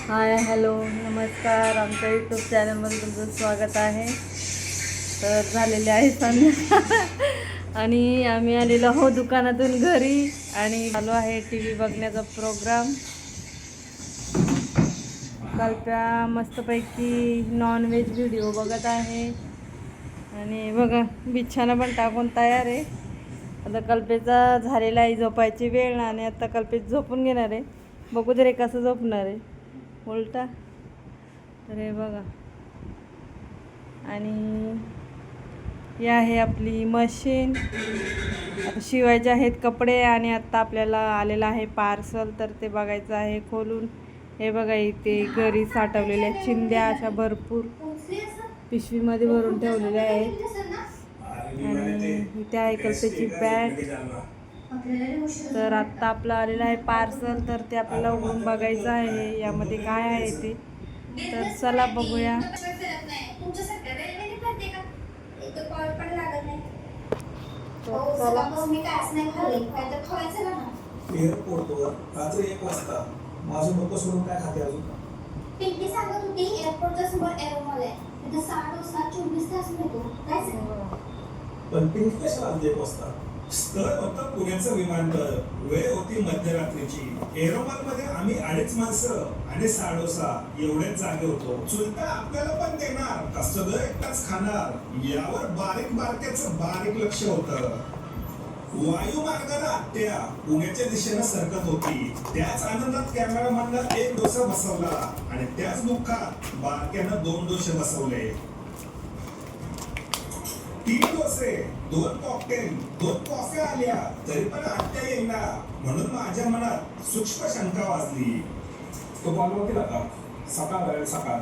Hi hello नमस्कार. आमच्या YouTube चॅनलमध्ये तुमचं स्वागत आहे. तर झालेले आहे संध्याकाळ आणि आम्ही आलेलो आहोत दुकानातून घरी आणि चालू आहे टी व्ही बघण्याचा प्रोग्राम. कल्प्या मस्तपैकी नॉनव्हेज व्हिडिओ बघत आहे आणि बघा बिछाना पण टाकून तयार आहे. आता कल्पेचा झालेला आहे झोपायची वेळ आणि आता कल्पेत झोपून घेणार आहे. बघू तरी कसं झोपणार आहे उलटा. तर हे बघा आणि ही आहे आपली मशीन. आता शिवायचे आहेत कपडे आणि आत्ता आपल्याला आलेला आहे पार्सल. तर ते बघायचं आहे खोलून. हे बघा इथे घरी साठवलेल्या चिंध्या अशा भरपूर पिशवीमध्ये भरून ठेवलेल्या आहेत आणि इथे आहे कल्पेची बॅग. तर आत्ता आपलं आलेलं आहे पार्सल. तर ते आपल्याला उघडून बघायचं आहे यामध्ये काय आहे ते. तर चला बघूया. एअरपोर्टवर रात्री 1 वाजता माझं डोकं सोडून काय खाते अजून? पिंकी सांगत होती एअरपोर्टच्या समोर एरोमॉल आहे तिथे 6 तास 24 तास मिळतो. काय सांग? पण पिंकी कशाला आली 1 वाजता? स्थळ होतं पुण्याचं विमानतळ. वेळ होती मध्यरात्रीची. एरोमॉल मध्ये आम्ही 2.5 माणसं आणि 6.5 एवढेच जागे होतो. चुलता आपल्याला पण देणार का सगळं एकटाच खाणार यावर बारीक बारक्याचं बारीक लक्ष होतं. वायुमार्गाला त्या पुण्याच्या दिशेनं सरकत होती. त्याच आनंदात कॅमेरामॅननं 1 डोसा बसवला आणि त्याच दुःखात बारक्यानं 2 डोसे बसवले. 3 डोसे, 2 कॉकटेल, 2 कॉफी आल्या तरी पण आत्या येईना म्हणून माझ्या मनात सूक्ष्म शंका वाजली. तो कॉल केला का? सकाळ सकाळ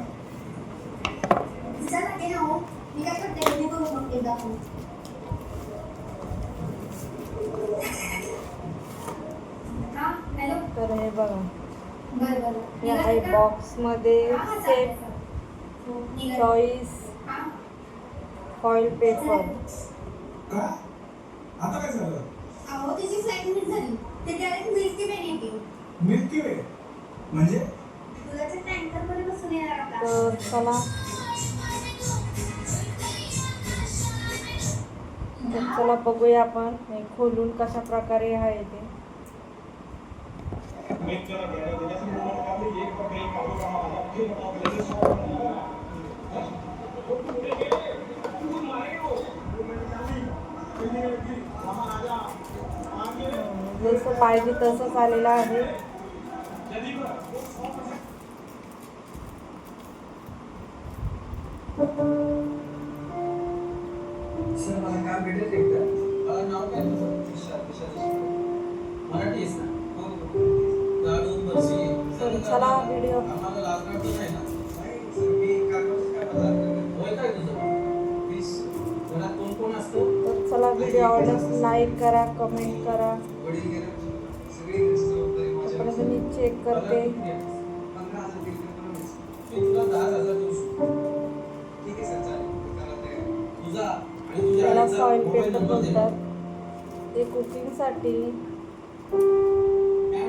तिचा लागे ना हो. मी काय करते मी करू मग एकदा फोन. हा हॅलो. तर हे बघा बरं बरं. हे आहे बॉक्समध्ये सेफ चॉईस फॉईल पेपर. का? आता काय झालं? अहो तिची फ्लाईट मिस झाली. ते डायरेक्ट मिल्की वे येते. मिल्की वे म्हणजे? दुधाच्या टँकर मध्ये बसून येणार आता. तर चला बघूया आपण हे खोलून कशा प्रकारे आहे ते. जसं पाहिजे तसंच आलेलं आहे. सर मला काम भेटेल एकदा. नाव काय तुझं? मराठी आहेस ना? लाडू बर्फी चला व्हिडिओ. आम्हाला लागणार तर नाही ना? नाही सर मी कागदाचं काय पदार्थ करतो. होय काय तुझं? प्लीज घरात कोण कोण असतं? तर चला व्हिडिओ आवडल्यास लाईक करा कमेंट करा. वडील गेले सगळी जबाबदारी माझ्यावर. आपण मी चेक करते. 15,000 दिले तर मी तुला 10,000 देऊ शकतो. ठीक आहे सर चालेल. तुझा आणि तुझ्या त्याला आईचा सॉइल मोबाईल पेपर नंबर दे. बोलतात. ते कुकिंगसाठी काय